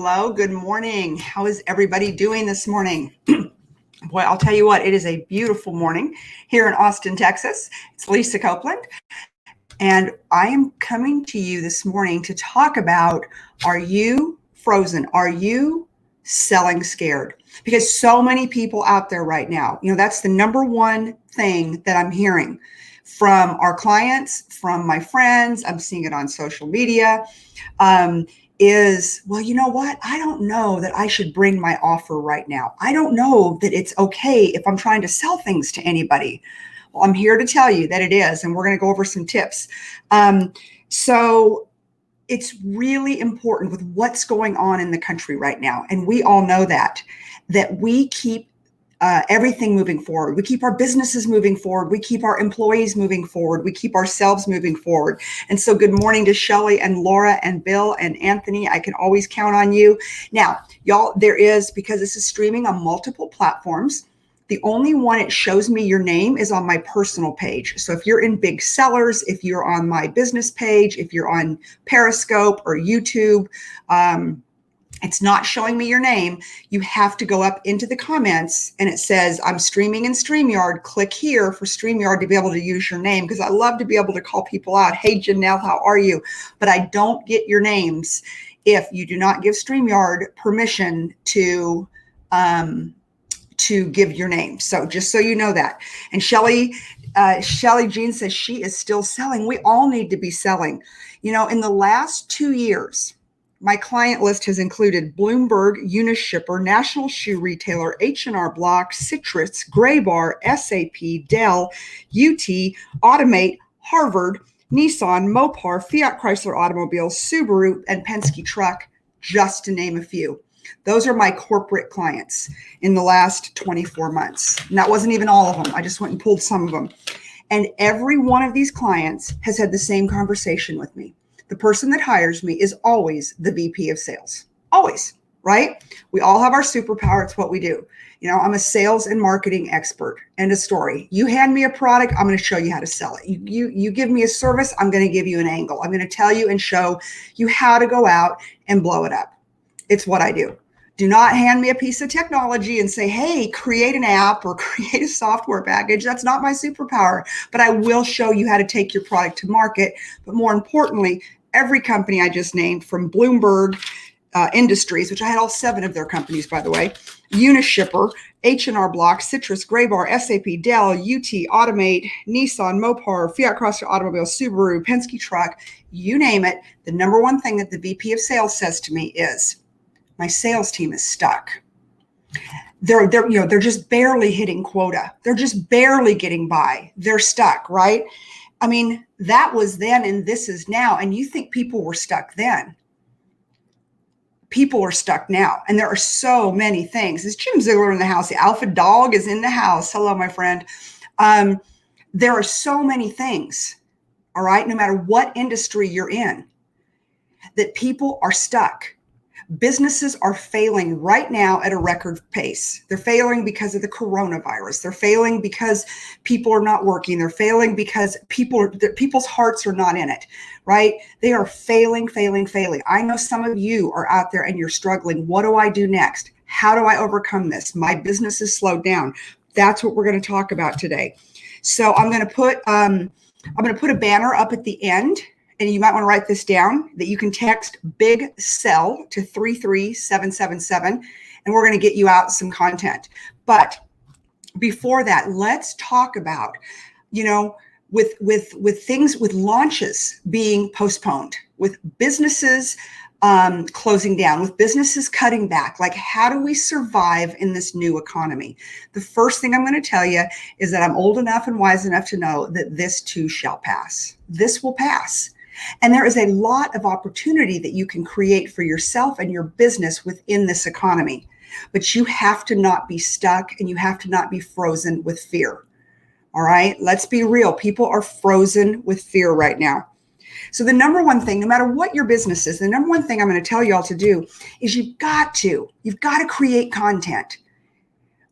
Hello, good morning. How is everybody doing this morning? Boy, I'll tell you what, it is a beautiful morning here in Austin, Texas. It's Lisa Copeland, and I am coming to you this morning to talk about, are you frozen? Are you selling scared? Because so many people out there right now, that's the number one thing that I'm hearing from our clients, from my friends. I'm seeing it on social media. Is, well, you know what? I don't know that I should bring my offer right now. I don't know that it's okay if I'm trying to sell things to anybody. Well, I'm here to tell you that it is, and we're going to go over some tips. So it's really important with what's going on in the country right now. And we all know that we keep everything moving forward. We keep our businesses moving forward. We keep our employees moving forward. We keep ourselves moving forward. And so good morning to Shelly and Laura and Bill and Anthony. I can always count on you. Now, y'all, because this is streaming on multiple platforms, the only one it shows me your name is on my personal page. So if you're in Big Sellers, if you're on my business page, if you're on Periscope or YouTube, it's not showing me your name. You have to go up into the comments and it says, I'm streaming in StreamYard. Click here for StreamYard to be able to use your name, because I love to be able to call people out. Hey, Janelle, how are you? But I don't get your names if you do not give StreamYard permission to give your name. So just so you know that. And Shelly Jean says she is still selling. We all need to be selling. In the last 2 years, my client list has included Bloomberg, Unishipper, National Shoe Retailer, H&R Block, Citrus, Graybar, SAP, Dell, UT, Automate, Harvard, Nissan, Mopar, Fiat Chrysler Automobiles, Subaru, and Penske Truck, just to name a few. Those are my corporate clients in the last 24 months. And that wasn't even all of them. I just went and pulled some of them. And every one of these clients has had the same conversation with me. The person that hires me is always the VP of sales. Always, right? We all have our superpower. It's what we do. I'm a sales and marketing expert. End of story. You hand me a product, I'm going to show you how to sell it. You give me a service, I'm going to give you an angle. I'm going to tell you and show you how to go out and blow it up. It's what I do. Do not hand me a piece of technology and say, hey, create an app or create a software package. That's not my superpower, but I will show you how to take your product to market. But more importantly, every company I just named, from Bloomberg Industries, which I had all 7 of their companies, by the way, Unishipper, H&R Block, Citrus, Graybar, SAP, Dell, UT, Automate, Nissan, Mopar, Fiat Chrysler Automobiles, Subaru, Penske Truck, you name it. The number one thing that the VP of sales says to me is, my sales team is stuck. They're just barely hitting quota. They're just barely getting by. They're stuck, right? I mean, that was then and this is now. And you think people were stuck then. People are stuck now. And there are so many things. Is Jim Ziegler in the house? The Alpha Dog is in the house. Hello, my friend. There are so many things, all right, no matter what industry you're in, that people are stuck. Businesses are failing right now at a record pace. They're failing because of the coronavirus. They're failing because people are not working. They're failing because people's hearts are not in it, right? They are failing. I know some of you are out there and you're struggling. What do I do next? How do I overcome this? My business is slowed down. That's what we're going to talk about today. So I'm going to put a banner up at the end. And you might want to write this down, that you can text Big Sell to 33777, and we're going to get you out some content. But before that, let's talk about, with things, with launches being postponed, with businesses closing down, with businesses cutting back. Like, how do we survive in this new economy? The first thing I'm going to tell you is that I'm old enough and wise enough to know that this too shall pass. This will pass. And there is a lot of opportunity that you can create for yourself and your business within this economy. But you have to not be stuck, and you have to not be frozen with fear. All right, let's be real. People are frozen with fear right now. So the number one thing, no matter what your business is, the number one thing I'm going to tell you all to do is you've got to create content.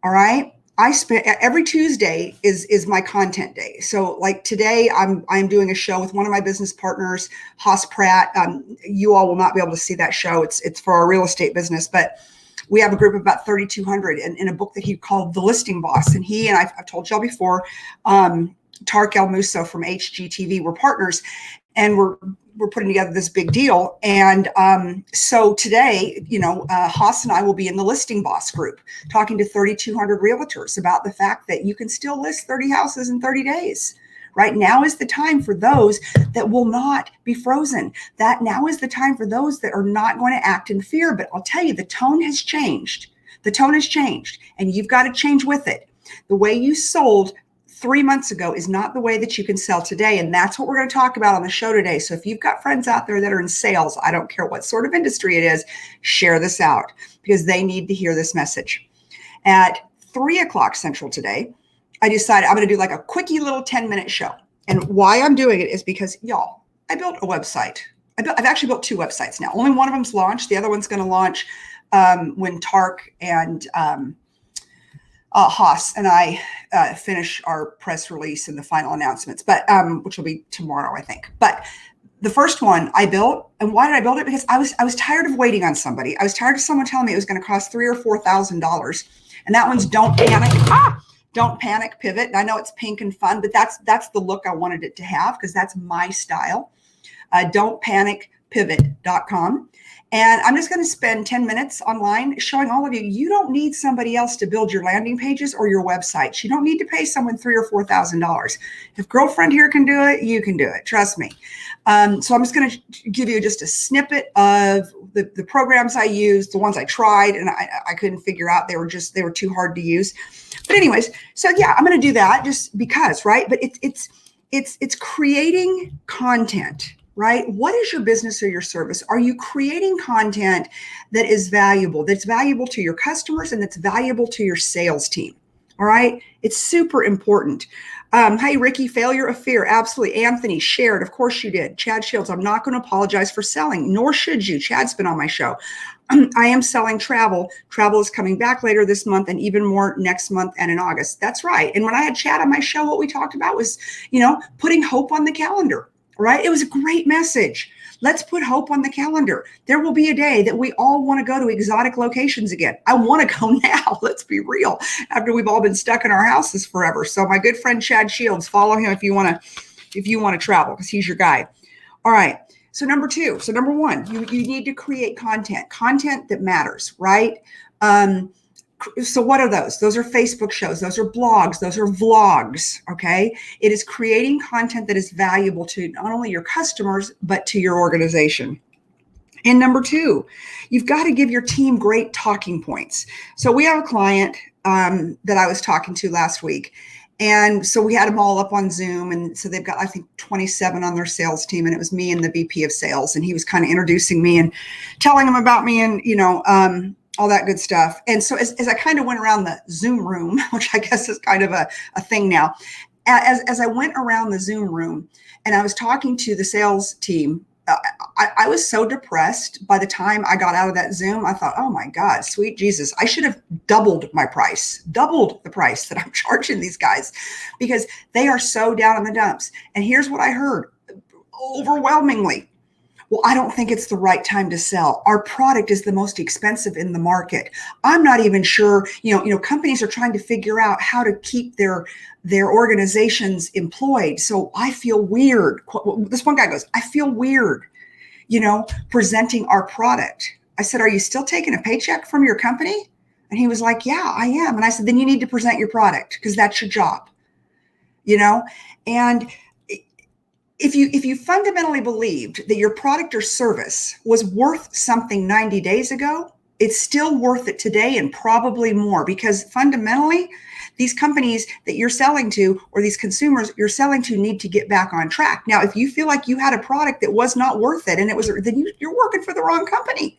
All right. I spent every Tuesday is my content day. So like today, I'm doing a show with one of my business partners, Haas Pratt. You all will not be able to see that show. It's for our real estate business, but we have a group of about 3,200 in a book that he called The Listing Boss. And he and I've told y'all before, Tark El Musso from HGTV, we're partners, and we're putting together this big deal. And so today, Haas and I will be in the Listing Boss group talking to 3,200 realtors about the fact that you can still list 30 houses in 30 days. Right now is the time for those that will not be frozen. That now is the time for those that are not going to act in fear. But I'll tell you, the tone has changed. The tone has changed, and you've got to change with it. The way you sold 3 months ago is not the way that you can sell today. And that's what we're going to talk about on the show today. So if you've got friends out there that are in sales, I don't care what sort of industry it is, share this out because they need to hear this message. At 3:00 Central today, I decided I'm going to do like a quickie little 10-minute show. And why I'm doing it is because, y'all, I built a website. I've actually built 2 websites now. Only one of them's launched. The other one's going to launch when Tark and Haas and I finish our press release and the final announcements, but which will be tomorrow, I think. But the first one I built, and why did I build it? Because I was tired of waiting on somebody. I was tired of someone telling me it was going to cost $3,000 or $4,000, and that one's Don't Panic. Don't Panic Pivot. And I know it's pink and fun, but that's the look I wanted it to have because that's my style. Don'tPanicPivot.com. And I'm just going to spend 10 minutes online showing all of you, you don't need somebody else to build your landing pages or your websites. You don't need to pay someone $3,000 or $4,000. If girlfriend here can do it, you can do it. Trust me. So I'm just going to give you just a snippet of the programs I used, the ones I tried, and I couldn't figure out. They were too hard to use. But anyways, so yeah, I'm going to do that just because, right? But it's creating content. Right? What is your business or your service? Are you creating content that is valuable, that's valuable to your customers and that's valuable to your sales team? All right. It's super important. Hey, Ricky, failure of fear. Absolutely. Anthony shared. Of course you did. Chad Shields. I'm not going to apologize for selling, nor should you. Chad's been on my show. I am selling travel. Travel is coming back later this month and even more next month and in August. That's right. And when I had Chad on my show, what we talked about was, putting hope on the calendar. Right? It was a great message. Let's put hope on the calendar. There will be a day that we all want to go to exotic locations again. I want to go now. Let's be real. After we've all been stuck in our houses forever. So my good friend Chad Shields, follow him if you want to travel because he's your guy. All right. So number 2. So number 1, you need to create content that matters, right? So what are those? Those are Facebook shows. Those are blogs. Those are vlogs. Okay. It is creating content that is valuable to not only your customers, but to your organization. And number 2, you've got to give your team great talking points. So we have a client that I was talking to last week. And so we had them all up on Zoom. And so they've got, I think, 27 on their sales team. And it was me and the VP of sales. And he was kind of introducing me and telling them about me and, all that good stuff. And so as I kind of went around the Zoom room, which I guess is kind of a thing now, as I went around the Zoom room and I was talking to the sales team, I was so depressed by the time I got out of that Zoom. I thought, oh my God, sweet Jesus, I should have doubled the price that I'm charging these guys because they are so down in the dumps. And here's what I heard overwhelmingly. Well, I don't think it's the right time to sell. Our product is the most expensive in the market. I'm not even sure, companies are trying to figure out how to keep their organizations employed. So I feel weird. This one guy goes, I feel weird, presenting our product. I said, are you still taking a paycheck from your company? And he was like, yeah, I am. And I said, then you need to present your product because that's your job, and if you fundamentally believed that your product or service was worth something 90 days ago, it's still worth it today and probably more because fundamentally, these companies that you're selling to or these consumers you're selling to need to get back on track. Now, if you feel like you had a product that was not worth it and then you're working for the wrong company.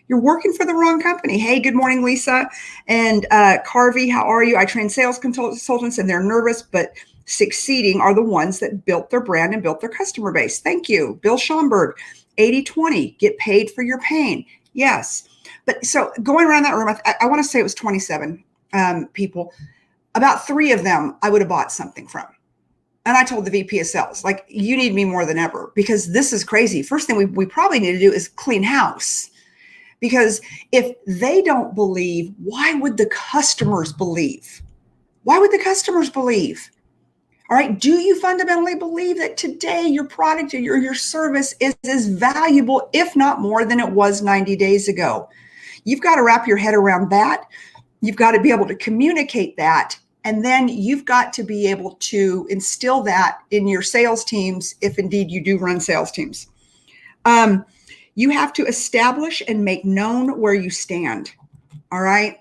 You're working for the wrong company. Hey, good morning, Lisa. And Carvey, how are you? I train sales consultants and they're nervous, but succeeding are the ones that built their brand and built their customer base. Thank you. Bill Schomburg, 80-20, get paid for your pain. Yes. But so going around that room, I want to say it was 27 people. About 3 of them I would have bought something from. And I told the VP of sales, like, you need me more than ever because this is crazy. First thing we probably need to do is clean house. Because if they don't believe, why would the customers believe? Why would the customers believe? All right. Do you fundamentally believe that today your product or your service is as valuable, if not more, than it was 90 days ago? You've got to wrap your head around that. You've got to be able to communicate that. And then you've got to be able to instill that in your sales teams, if indeed you do run sales teams. You have to establish and make known where you stand. All right.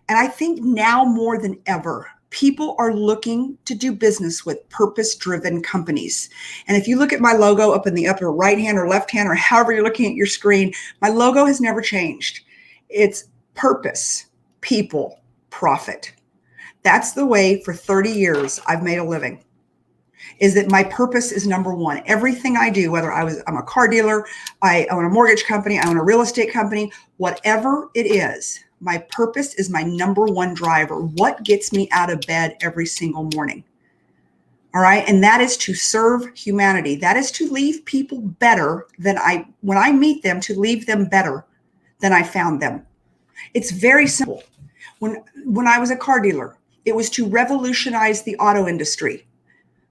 And I think now more than ever, people are looking to do business with purpose-driven companies. And if you look at my logo up in the upper right hand or left hand, or however you're looking at your screen, my logo has never changed. It's purpose, people, profit. That's the way for 30 years I've made a living. Is that my purpose is number one. Everything I do, whether I'm a car dealer, I own a mortgage company, I own a real estate company, whatever it is, my purpose is my number one driver. What gets me out of bed every single morning? All right. And that is to serve humanity. That is to leave people better than when I meet them, to leave them better than I found them. It's very simple. When I was a car dealer, it was to revolutionize the auto industry,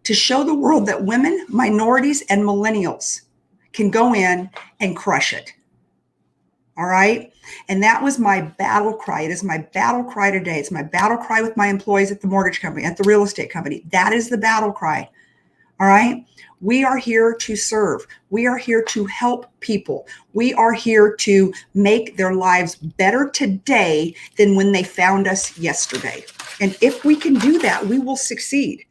to show the world that women, minorities, and millennials can go in and crush it. All right. And that was my battle cry. It is my battle cry today. It's my battle cry with my employees at the mortgage company, at the real estate company. That is the battle cry. All right. We are here to serve. We are here to help people. We are here to make their lives better today than when they found us yesterday. And if we can do that, we will succeed.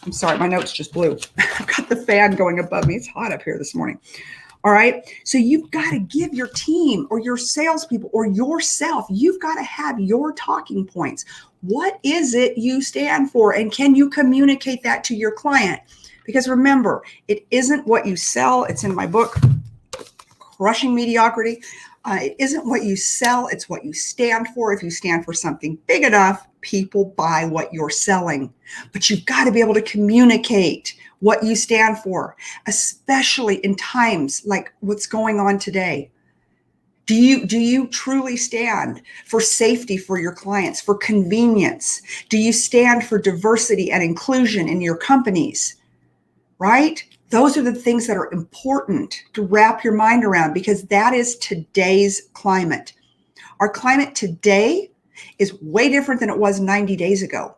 I'm sorry, my notes just blew. I've got the fan going above me. It's hot up here this morning. All right. So you've got to give your team or your salespeople or yourself, you've got to have your talking points. What is it you stand for? And can you communicate that to your client? Because remember, it isn't what you sell. It's in my book, Crushing Mediocrity. It isn't what you sell. It's what you stand for. If you stand for something big enough, people buy what you're selling. But you've got to be able to communicate what you stand for, especially in times like what's going on today. Do you truly stand for safety for your clients, for convenience? Do you stand for diversity and inclusion in your companies? Right? Those are the things that are important to wrap your mind around, because that is today's climate. Our climate today is way different than it was 90 days ago.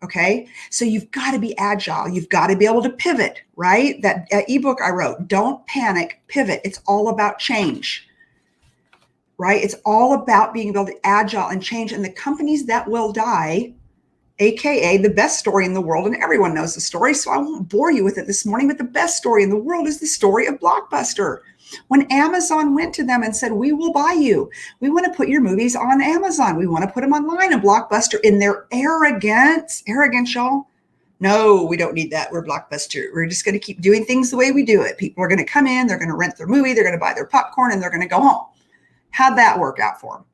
Okay. So you've got to be agile. You've got to be able to pivot, right? That ebook I wrote, Don't Panic, Pivot. It's all about change, right? It's all about being able to agile and change. And the companies that will die, AKA the best story in the world, and everyone knows the story, so I won't bore you with it this morning, but the best story in the world is the story of Blockbuster. When Amazon went to them and said, we will buy you. We want to put your movies on Amazon. We want to put them online. And Blockbuster, in their arrogance, y'all. No, we don't need that. We're Blockbuster. We're just going to keep doing things the way we do it. People are going to come in, they're going to rent their movie, they're going to buy their popcorn, and they're going to go home. How'd that work out for them?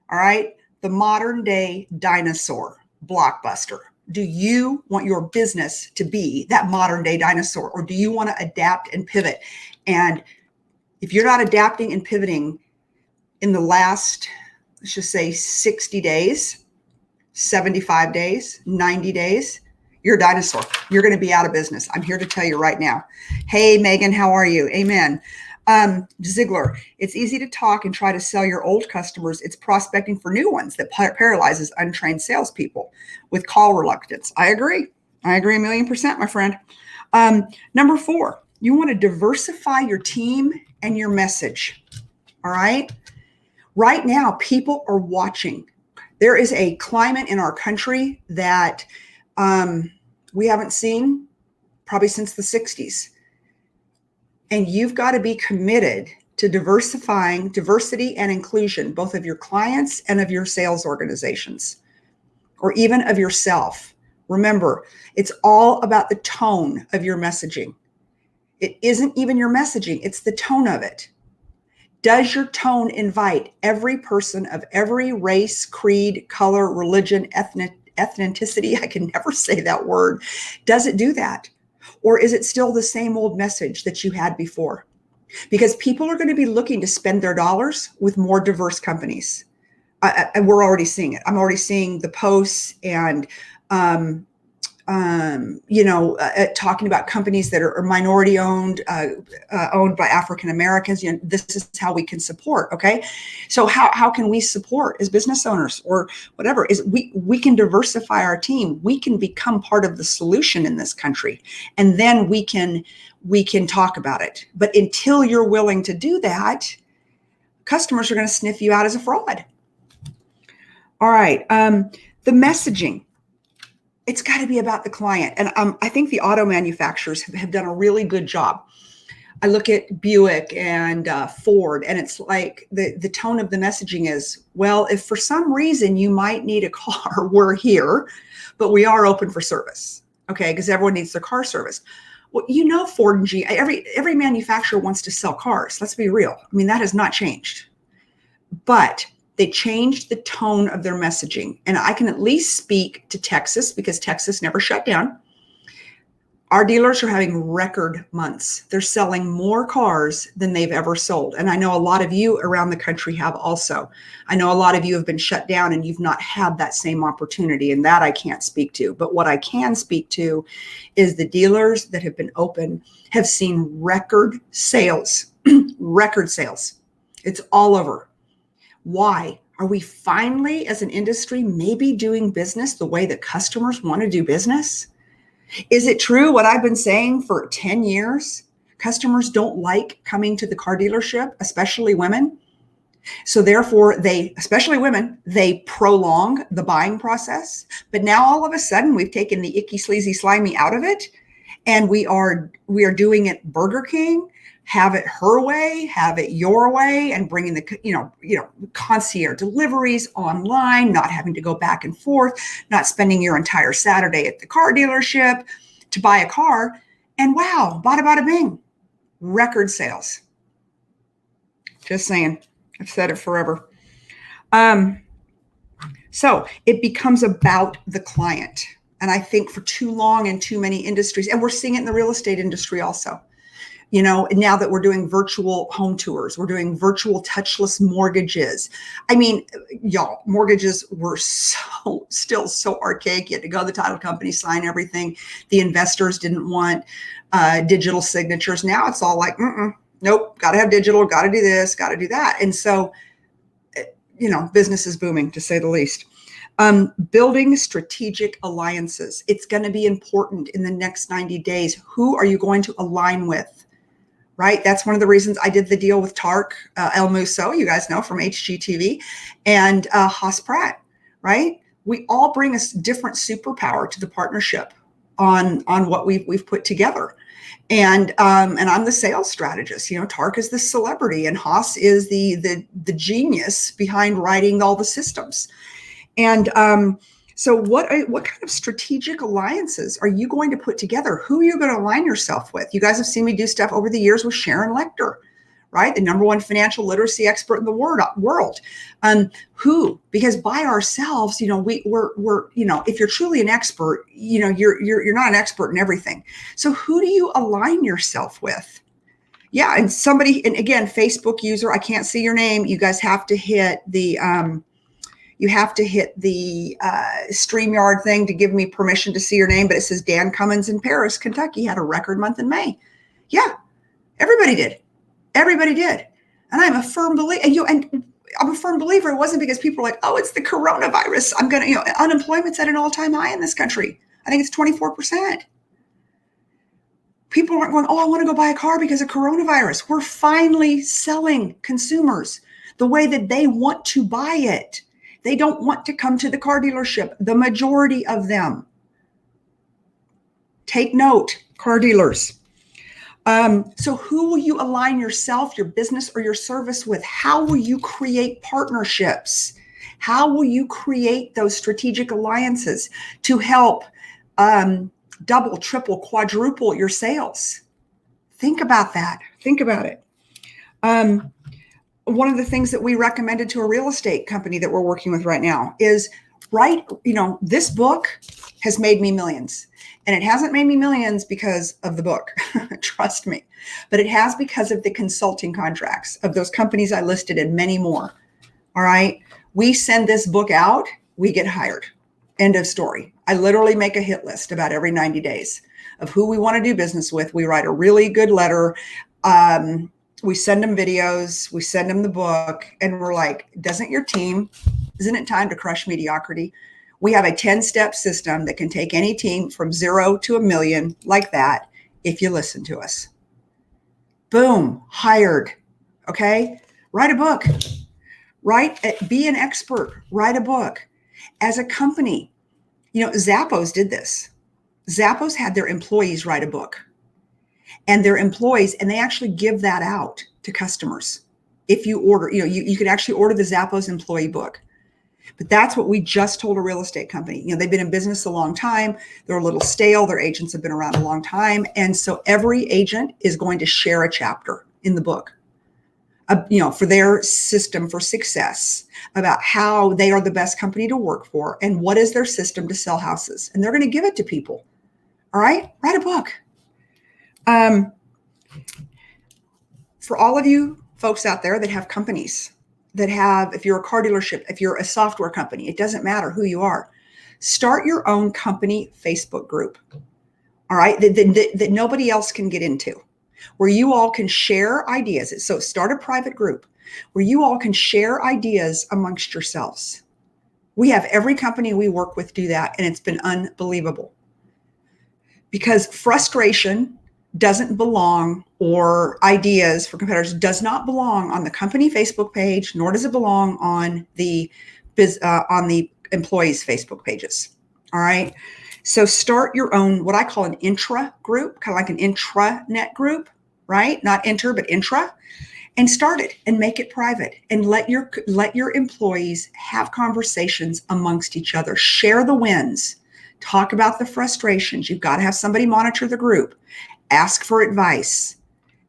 All right. The modern day dinosaur, Blockbuster. Do you want your business to be that modern day dinosaur, or do you want to adapt and pivot? And if you're not adapting and pivoting in the last, let's just say 60 days, 75 days, 90 days, you're a dinosaur. You're going to be out of business. I'm here to tell you right now. Hey, Megan, how are you? Amen. Ziegler, it's easy to talk and try to sell your old customers. It's prospecting for new ones that paralyzes untrained salespeople with call reluctance. I agree. I agree 1,000,000%, my friend. Number 4, you want to diversify your team and your message. All right. Right now, people are watching. There is a climate in our country that we haven't seen probably since the 60s. And you've got to be committed to diversifying diversity and inclusion, both of your clients and of your sales organizations, or even of yourself. Remember, it's all about the tone of your messaging. It isn't even your messaging, it's the tone of it. Does your tone invite every person of every race, creed, color, religion, ethnicity, I can never say that word. Does it do that? Or is it still the same old message that you had before? Because people are going to be looking to spend their dollars with more diverse companies. And we're already seeing it. I'm already seeing the posts and, talking about companies that are minority owned, owned by African Americans. This is how we can support. Okay, so how can we support as business owners or whatever? Is we can diversify our team. We can become part of the solution in this country, and then we can talk about it. But until you're willing to do that, customers are going to sniff you out as a fraud. All right, the messaging. It's got to be about the client. And I think the auto manufacturers have done a really good job. I look at Buick and Ford, and it's like the tone of the messaging is, well, if for some reason you might need a car, we're here, but we are open for service. Okay, because everyone needs their car service. Well, Ford and GM, every manufacturer wants to sell cars. Let's be real. I mean, that has not changed. But they changed the tone of their messaging. And I can at least speak to Texas because Texas never shut down. Our dealers are having record months. They're selling more cars than they've ever sold. And I know a lot of you around the country have also. I know a lot of you have been shut down and you've not had that same opportunity, and that I can't speak to. But what I can speak to is the dealers that have been open have seen record sales, record sales. It's all over. Why? Are we finally, as an industry, maybe doing business the way that customers want to do business? Is it true what I've been saying for 10 years? Customers don't like coming to the car dealership, especially women. So therefore, especially women, they prolong the buying process. But now all of a sudden, we've taken the icky, sleazy, slimy out of it. And we are doing it Burger King. Have it her way, have it your way, and bringing the, concierge deliveries online, not having to go back and forth, not spending your entire Saturday at the car dealership to buy a car. And wow, bada bada bing, record sales. Just saying, I've said it forever. So it becomes about the client. And I think for too long in too many industries, and we're seeing it in the real estate industry also. Now that we're doing virtual home tours, we're doing virtual touchless mortgages. I mean, y'all, mortgages were still so archaic. You had to go to the title company, sign everything. The investors didn't want digital signatures. Now it's all like, nope, got to have digital, got to do this, got to do that. And so, business is booming, to say the least. Building strategic alliances. It's going to be important in the next 90 days. Who are you going to align with? Right? That's one of the reasons I did the deal with Tark El Muso, you guys know, from HGTV, and Haas Pratt, right? We all bring a different superpower to the partnership on what we've put together. And I'm the sales strategist. Tark is the celebrity and Haas is the genius behind writing all the systems. And so what kind of strategic alliances are you going to put together? Who are you going to align yourself with? You guys have seen me do stuff over the years with Sharon Lechter, right? The #1 financial literacy expert in the world. Who? Because by ourselves, we're if you're truly an expert, you're not an expert in everything. So who do you align yourself with? Yeah, and somebody, and again, Facebook user, I can't see your name. You guys have to hit the StreamYard thing to give me permission to see your name, but it says Dan Cummins in Paris, Kentucky had a record month in May. Yeah, everybody did. Everybody did. And I'm a firm believer, and I'm a firm believer. It wasn't because people are like, oh, it's the coronavirus. Unemployment's at an all-time high in this country. I think it's 24%. People aren't going, oh, I want to go buy a car because of coronavirus. We're finally selling consumers the way that they want to buy it. They don't want to come to the car dealership, the majority of them. Take note, car dealers. So who will you align yourself, your business, or your service with? How will you create partnerships? How will you create those strategic alliances to help double, triple, quadruple your sales? Think about that. Think about it. One of the things that we recommended to a real estate company that we're working with right now is right? This book has made me millions. And it hasn't made me millions because of the book, trust me, but it has because of the consulting contracts of those companies I listed and many more. All right. We send this book out, we get hired. End of story. I literally make a hit list about every 90 days of who we want to do business with. We write a really good letter. We send them videos, we send them the book, and we're like, isn't it time to crush mediocrity? We have a 10-step system that can take any team from 0 to 1 million like that if you listen to us. Boom, hired. Okay? Write a book. Be an expert. Write a book. As a company, Zappos did this. Zappos had their employees write a book. And their employees, and they actually give that out to customers. If you order, you could actually order the Zappos employee book. But that's what we just told a real estate company. They've been in business a long time. They're a little stale. Their agents have been around a long time. And so every agent is going to share a chapter in the book, for their system for success, about how they are the best company to work for and what is their system to sell houses. And they're going to give it to people. All right, write a book. For all of you folks out there that have companies, if you're a car dealership, if you're a software company, it doesn't matter who you are, start your own company Facebook group. All right, that nobody else can get into, where you all can share ideas. So start a private group where you all can share ideas amongst yourselves. We have every company we work with do that, and it's been unbelievable. Because frustration doesn't belong, or ideas for competitors does not belong on the company Facebook page, nor does it belong on the employees' Facebook pages. All right. So start your own, what I call an intra group, kind of like an intranet group, right? Not inter, but intra, and start it and make it private and let your employees have conversations amongst each other, share the wins, talk about the frustrations. You've got to have somebody monitor the group. Ask for advice.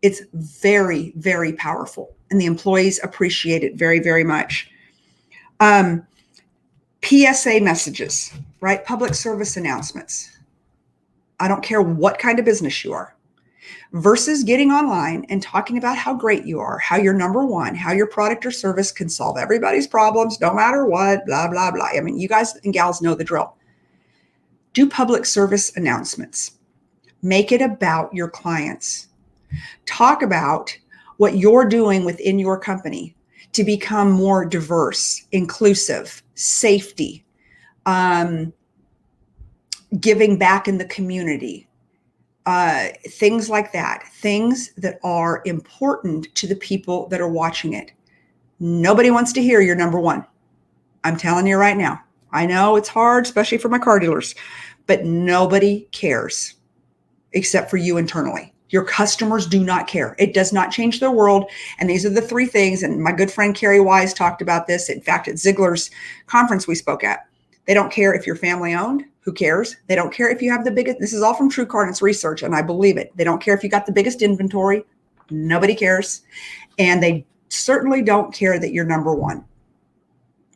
It's very, very powerful, and the employees appreciate it very, very much. PSA messages, right? Public service announcements. I don't care what kind of business you are, versus getting online and talking about how great you are, how you're number one, how your product or service can solve everybody's problems, no matter what, blah, blah, blah. I mean, you guys and gals know the drill. Do public service announcements. Make it about your clients. Talk about what you're doing within your company to become more diverse, inclusive, safety, giving back in the community, things like that, things that are important to the people that are watching it. Nobody wants to hear you're number one. I'm telling you right now. I know it's hard, especially for my car dealers, but nobody cares except for you internally. Your customers do not care. It does not change their world. And these are the three things. And my good friend Carrie Wise talked about this. In fact, at Ziegler's conference we spoke at. They don't care if you're family owned. Who cares? They don't care if you have the biggest. This is all from True Cardin's research, and I believe it. They don't care if you got the biggest inventory. Nobody cares. And they certainly don't care that you're number one.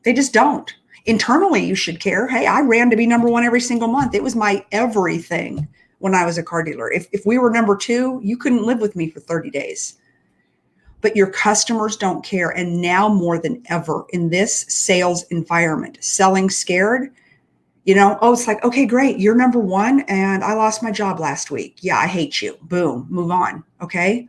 They just don't. Internally, you should care. Hey, I ran to be number one every single month. It was my everything when I was a car dealer. If we were number two, you couldn't live with me for 30 days. But your customers don't care. And now more than ever in this sales environment, selling scared, it's like, okay, great. You're number one and I lost my job last week. Yeah, I hate you. Boom, move on. Okay.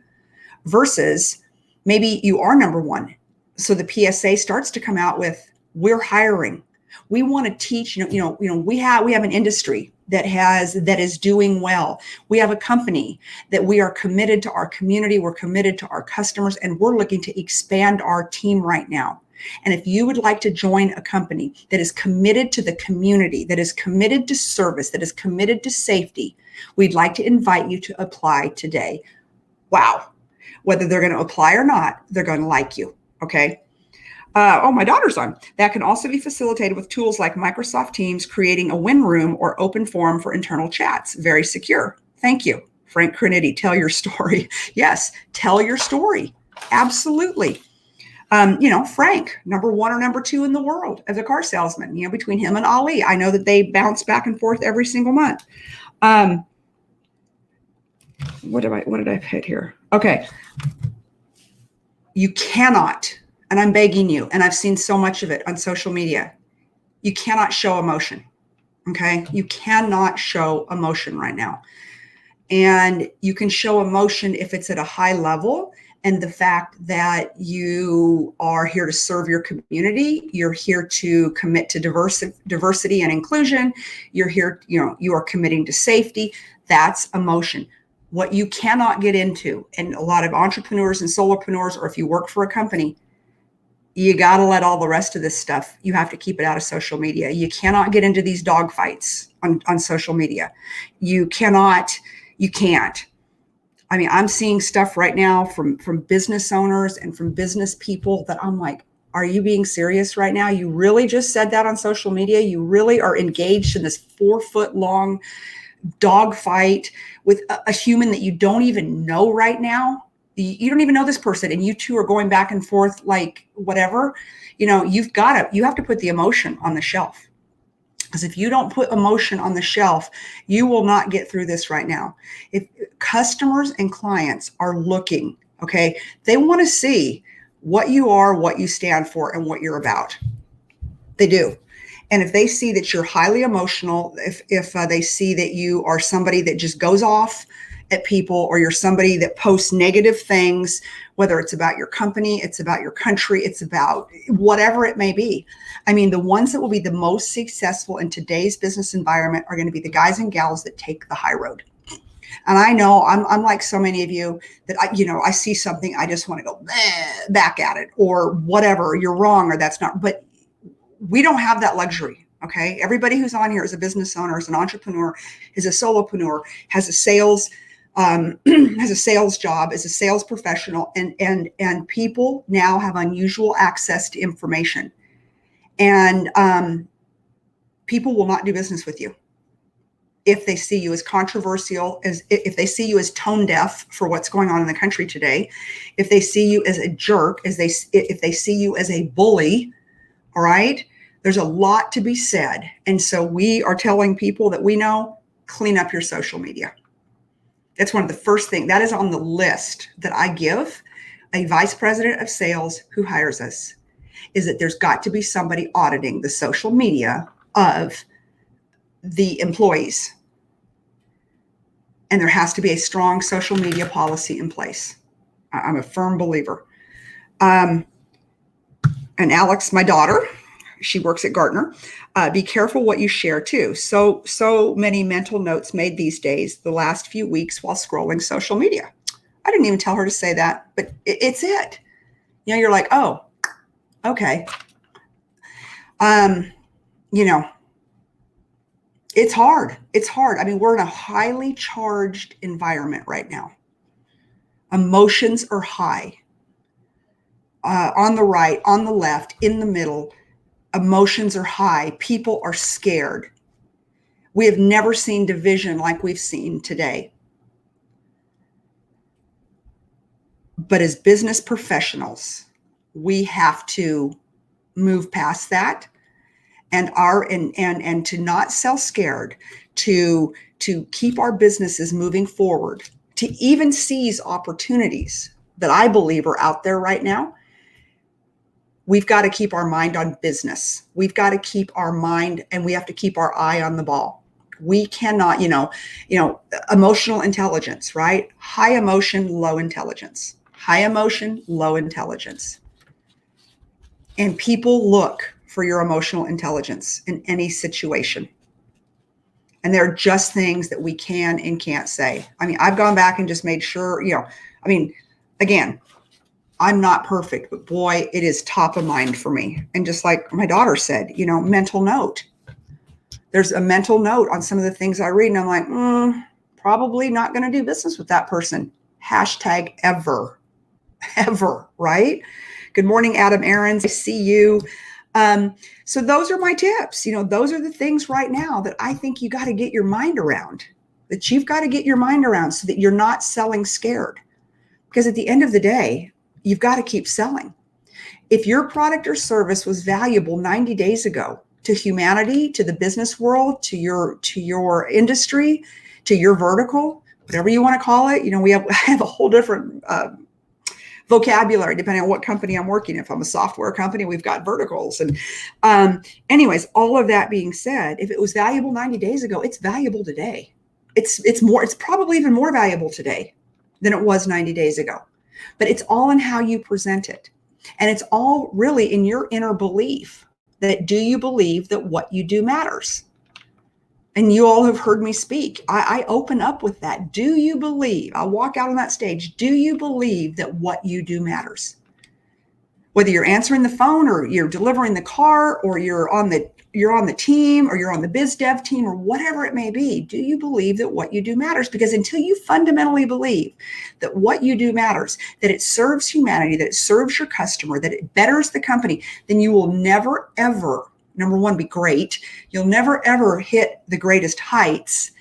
Versus maybe you are number one. So the PSA starts to come out with, we're hiring. We want to teach, we have an industry that is doing well. We have a company that we are committed to our community. We're committed to our customers, and we're looking to expand our team right now. And if you would like to join a company that is committed to the community, that is committed to service, that is committed to safety, we'd like to invite you to apply today. Wow. Whether they're going to apply or not, they're going to like you. Okay. My daughter's on. That can also be facilitated with tools like Microsoft Teams, creating a win room or open forum for internal chats. Very secure. Thank you. Frank Crinity, tell your story. Yes, tell your story. Absolutely. Frank, number one or number two in the world as a car salesman, between him and Ali. I know that they bounce back and forth every single month. What did I hit here? Okay. You cannot, and I'm begging you, and I've seen so much of it on social media, you cannot show emotion. Okay. You cannot show emotion right now. And you can show emotion if it's at a high level, and the fact that you are here to serve your community, you're here to commit to diversity and inclusion, you're here, you are committing to safety. That's emotion. What you cannot get into, and a lot of entrepreneurs and solopreneurs, or if you work for a company, you got to let all the rest of this stuff, you have to keep it out of social media. You cannot get into these dog fights on social media. You can't. I mean, I'm seeing stuff right now from business owners and from business people that I'm like, are you being serious right now? You really just said that on social media? You really are engaged in this 4-foot-long dog fight with a human that you don't even know right now? You don't even know this person, and you two are going back and forth like whatever. You have to put the emotion on the shelf. Because if you don't put emotion on the shelf, you will not get through this right now. If customers and clients are looking, okay, they want to see what you are, what you stand for, and what you're about. They do. And if they see that you're highly emotional, if they see that you are somebody that just goes off at people, or you're somebody that posts negative things, whether it's about your company, it's about your country, it's about whatever it may be. I mean, the ones that will be the most successful in today's business environment are going to be the guys and gals that take the high road. And I know I'm like so many of you that I see something, I just want to go back at it, or whatever, you're wrong, or that's not, but we don't have that luxury. Okay. Everybody who's on here is a business owner, is an entrepreneur, is a solopreneur, has a sales job, is a sales professional, and people now have unusual access to information, and people will not do business with you if they see you as controversial, if they see you as tone deaf for what's going on in the country today, if they see you as a jerk, if they see you as a bully. All right, there's a lot to be said, and so we are telling people that we know, clean up your social media. That's one of the first things that is on the list that I give a vice president of sales who hires us, is that there's got to be somebody auditing the social media of the employees. And there has to be a strong social media policy in place. I'm a firm believer. And Alex, my daughter, she works at Gartner. Be careful what you share too. So many mental notes made these days, the last few weeks while scrolling social media. I didn't even tell her to say that, but it's it. You're like, oh, okay. It's hard. It's hard. I mean, we're in a highly charged environment right now. Emotions are high. On the right, on the left, in the middle, emotions are high. People are scared. We have never seen division like we've seen today. But as business professionals, we have to move past that and to not sell scared, to keep our businesses moving forward, to even seize opportunities that I believe are out there right now. We've got to keep our mind on business. We've got to keep our mind, and we have to keep our eye on the ball. We cannot, emotional intelligence, right? High emotion, low intelligence. High emotion, low intelligence. And people look for your emotional intelligence in any situation. And there are just things that we can and can't say. I mean, I've gone back and just made sure, again, I'm not perfect, but boy, it is top of mind for me. And just like my daughter said, mental note. There's a mental note on some of the things I read, and I'm like, probably not going to do business with that person. Hashtag ever, right? Good morning, Adam Aarons. I see you. So those are my tips. Those are the things right now that I think you got to get your mind around, that you've got to get your mind around so that you're not selling scared. Because at the end of the day, you've got to keep selling. If your product or service was valuable 90 days ago to humanity, to the business world, to your industry, to your vertical, whatever you want to call it, we have a whole different vocabulary depending on what company I'm working. If I'm a software company, we've got verticals. And anyways, all of that being said, if it was valuable 90 days ago, it's valuable today. It's probably even more valuable today than it was 90 days ago. But it's all in how you present it. And it's all really in your inner belief that, do you believe that what you do matters? And you all have heard me speak. I open up with that. Do you believe? I'll walk out on that stage. Do you believe that what you do matters? Whether you're answering the phone or you're delivering the car or you're on the team or you're on the biz dev team or whatever it may be, do you believe that what you do matters? Because until you fundamentally believe that what you do matters, that it serves humanity, that it serves your customer, that it betters the company, then you will never, ever, number one, be great. You'll never, ever hit the greatest heights.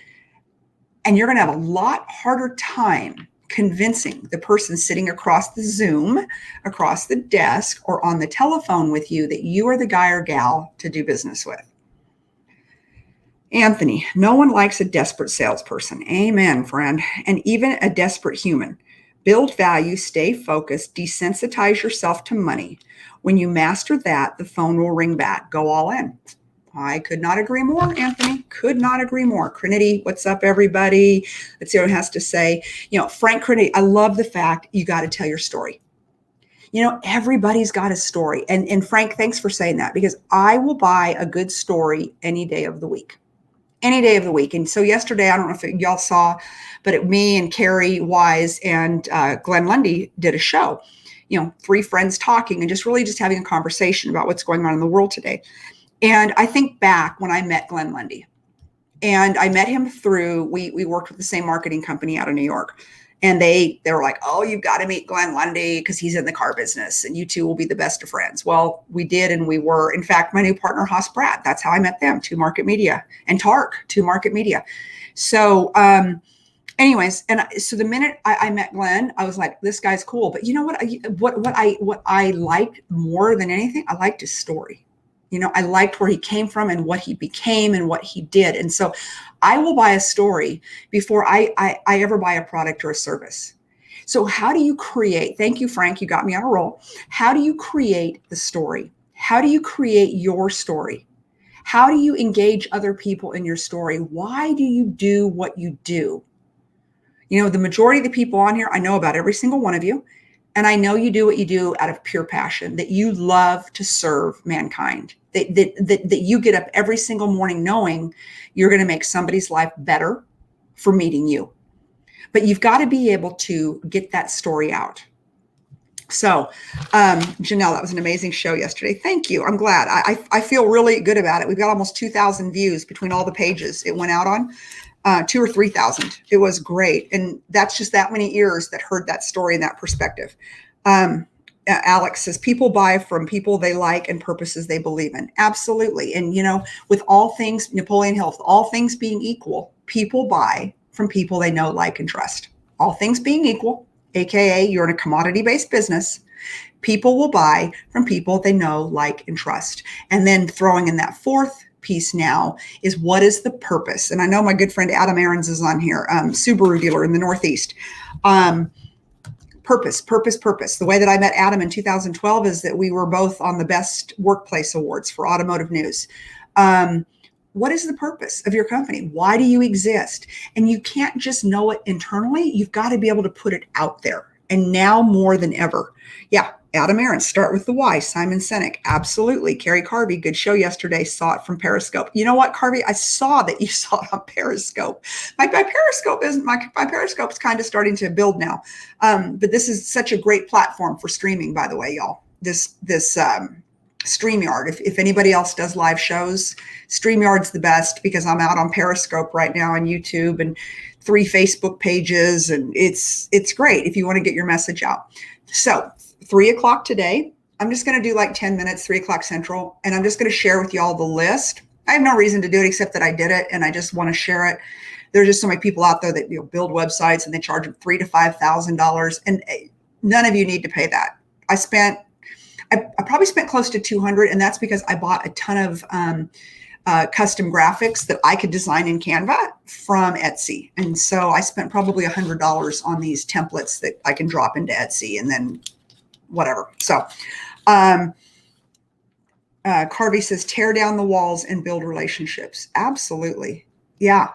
And you're going to have a lot harder time convincing the person sitting across the Zoom, across the desk, or on the telephone with you that you are the guy or gal to do business with. Anthony, no one likes a desperate salesperson. Amen, friend. And even a desperate human. Build value, stay focused, desensitize yourself to money. When you master that, the phone will ring back. Go all in. I could not agree more, Anthony. Could not agree more. Crinity, what's up, everybody? Let's see what it has to say. Frank Crinity, I love the fact you got to tell your story. Everybody's got a story. And Frank, thanks for saying that, because I will buy a good story any day of the week. Any day of the week. And so yesterday, I don't know if y'all saw, but me and Carrie Wise and Glenn Lundy did a show. Three friends talking and just having a conversation about what's going on in the world today. And I think back when I met Glenn Lundy, and I met him through, we worked with the same marketing company out of New York. And they were like, oh, you've got to meet Glenn Lundy because he's in the car business and you two will be the best of friends. Well, we did. And we were, in fact, my new partner, Haas Pratt, that's how I met them, 2 Market Media, and Tark, 2 Market Media. So anyways, so the minute I met Glenn, I was like, this guy's cool. But you know what I liked more than anything? I liked his story. I liked where he came from and what he became and what he did. And so I will buy a story before I ever buy a product or a service. So how do you create? Thank you, Frank. You got me on a roll. How do you create the story? How do you create your story? How do you engage other people in your story? Why do you do what you do? The majority of the people on here, I know about every single one of you. And I know you do what you do out of pure passion, that you love to serve mankind, that you get up every single morning knowing you're going to make somebody's life better for meeting you. But you've got to be able to get that story out. So, Janelle, that was an amazing show yesterday. Thank you. I'm glad. I feel really good about it. We've got almost 2,000 views between all the pages it went out on. 2,000 or 3,000. It was great. And that's just that many ears that heard that story and that perspective. Alex says, people buy from people they like and purposes they believe in. Absolutely. And, with all things, Napoleon Hill, all things being equal, people buy from people they know, like, and trust. All things being equal, AKA you're in a commodity-based business, people will buy from people they know, like, and trust. And then throwing in that fourth piece now is, what is the purpose? And I know my good friend Adam Aarons is on here, Subaru dealer in the Northeast. Purpose. The way that I met Adam in 2012 is that we were both on the Best Workplace Awards for Automotive News. What is the purpose of your company? Why do you exist? And you can't just know it internally. You've got to be able to put it out there. And now more than ever. Yeah. Adam Aarons, start with the why. Simon Sinek, absolutely. Carrie Carvey, good show yesterday. Saw it from Periscope. You know what, Carvey? I saw that you saw it on Periscope. My Periscope's kind of starting to build now. But this is such a great platform for streaming, by the way, y'all. This StreamYard. If anybody else does live shows, StreamYard's the best, because I'm out on Periscope right now on YouTube and 3 Facebook pages, and it's great if you want to get your message out. So 3:00 today, I'm just going to do like 10 minutes, 3:00 Central, and I'm just going to share with y'all the list. I have no reason to do it except that I did it, and I just want to share it. There's just so many people out there that build websites and they charge them $3,000 to $5,000, and none of you need to pay that. I probably spent close to 200, and that's because I bought a ton of custom graphics that I could design in Canva from Etsy. And so I spent probably $100 on these templates that I can drop into Etsy and then whatever. So Carvey says, tear down the walls and build relationships. Absolutely. Yeah.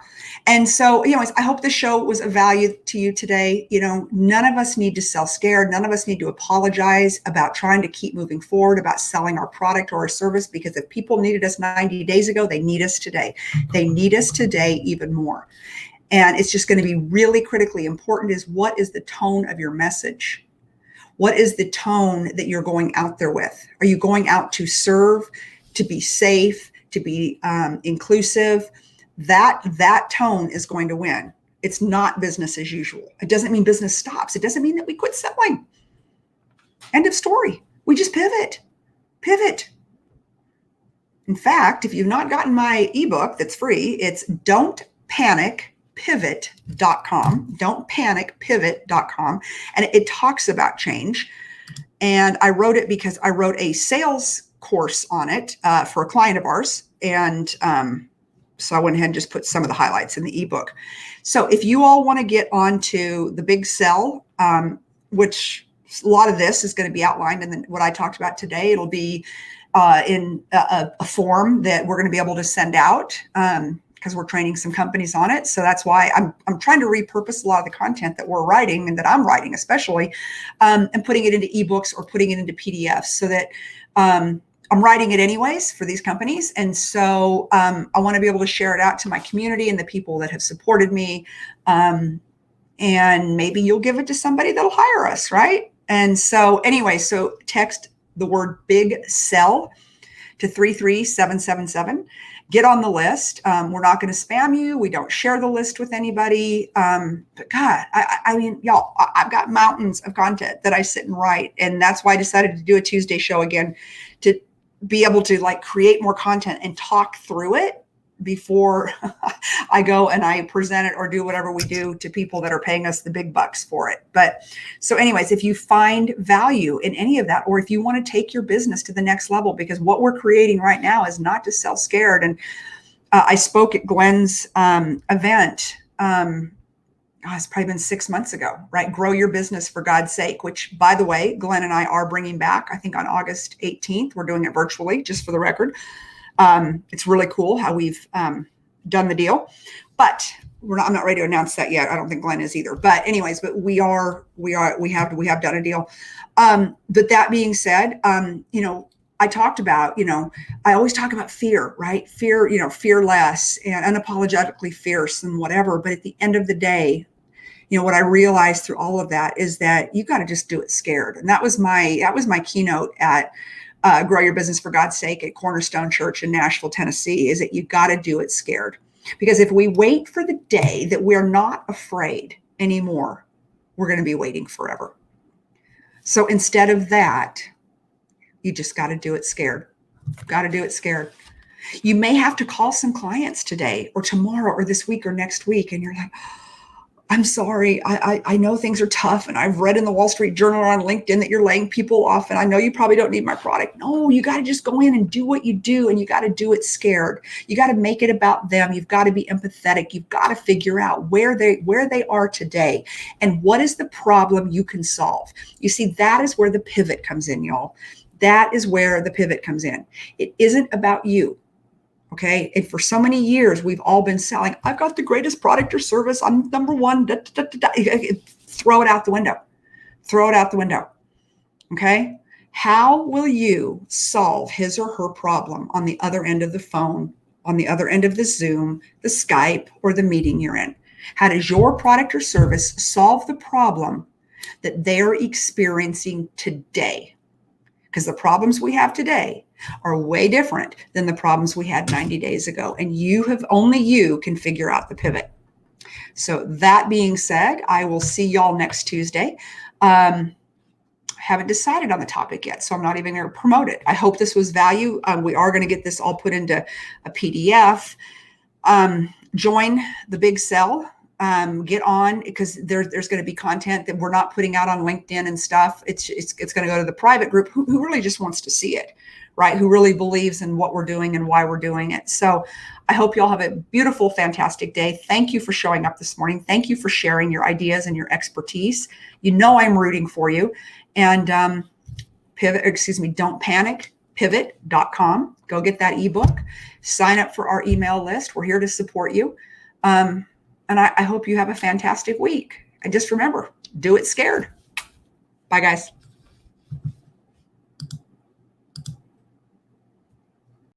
And so, anyways, I hope the show was of value to you today. None of us need to sell scared. None of us need to apologize about trying to keep moving forward, about selling our product or our service, because if people needed us 90 days ago, they need us today. They need us today even more. And it's just going to be really critically important is, what is the tone of your message? What is the tone that you're going out there with? Are you going out to serve, to be safe, to be inclusive? That tone is going to win. It's not business as usual. It doesn't mean business stops. It doesn't mean that we quit selling. End of story. We just pivot. In fact, if you've not gotten my ebook that's free, it's don'tpanicpivot.com. Don'tpanicpivot.com. And it talks about change. And I wrote it because I wrote a sales course on it for a client of ours. And so I went ahead and just put some of the highlights in the ebook. So if you all want to get onto the big sell, which a lot of this is going to be outlined in what I talked about today, it'll be in a form that we're going to be able to send out because we're training some companies on it. So that's why I'm trying to repurpose a lot of the content that we're writing and that I'm writing especially, and putting it into ebooks or putting it into PDFs so that I'm writing it anyways for these companies. And so I want to be able to share it out to my community and the people that have supported me. And maybe you'll give it to somebody that'll hire us, right? And so anyway, so text the word big sell to 33777. Get on the list. We're not going to spam you. We don't share the list with anybody. But God, I mean, y'all, I've got mountains of content that I sit and write. And that's why I decided to do a Tuesday show again, to be able to create more content and talk through it before I go and I present it or do whatever we do to people that are paying us the big bucks for it. But so anyways, if you find value in any of that, or if you want to take your business to the next level, because what we're creating right now is not to sell scared. And I spoke at Glenn's event. It's probably been 6 months ago, right? Grow your business for God's sake, which, by the way, Glenn and I are bringing back, I think on August 18th. We're doing it virtually, just for the record. It's really cool how we've done the deal, but I'm not ready to announce that yet. I don't think Glenn is either. But anyways, but we have done a deal. But that being said, I talked about, I always talk about fear, right? Fear, fearless and unapologetically fierce and whatever. But at the end of the day, what I realized through all of that is that you got to just do it scared. And that was my keynote at Grow Your Business for God's Sake at Cornerstone Church in Nashville, Tennessee, is that you got to do it scared. Because if we wait for the day that we're not afraid anymore, we're going to be waiting forever. So instead of that, you just got to do it scared. Got to do it scared. You may have to call some clients today or tomorrow or this week or next week. And you're like, I'm sorry. I know things are tough. And I've read in the Wall Street Journal or on LinkedIn that you're laying people off. And I know you probably don't need my product. No, you got to just go in and do what you do. And you got to do it scared. You got to make it about them. You've got to be empathetic. You've got to figure out where they are today and what is the problem you can solve. You see, that is where the pivot comes in, y'all. That is where the pivot comes in. It isn't about you. Okay. And for so many years, we've all been selling, I've got the greatest product or service. I'm number one. Throw it out the window. Throw it out the window. Okay. How will you solve his or her problem on the other end of the phone, on the other end of the Zoom, the Skype, or the meeting you're in? How does your product or service solve the problem that they're experiencing today? Because the problems we have today are way different than the problems we had 90 days ago. And only you can figure out the pivot. So that being said, I will see y'all next Tuesday. Haven't decided on the topic yet, so I'm not even going to promote it. I hope this was value. We are going to get this all put into a PDF. Join the Big Sell get on, because there's going to be content that we're not putting out on LinkedIn and stuff. It's going to go to the private group who really just wants to see it, right? Who really believes in what we're doing and why we're doing it. So I hope you all have a beautiful, fantastic day. Thank you for showing up this morning. Thank you for sharing your ideas and your expertise. You know I'm rooting for you. And don't panic, pivot.com. Go get that ebook. Sign up for our email list. We're here to support you. And I hope you have a fantastic week. And just remember, do it scared. Bye, guys.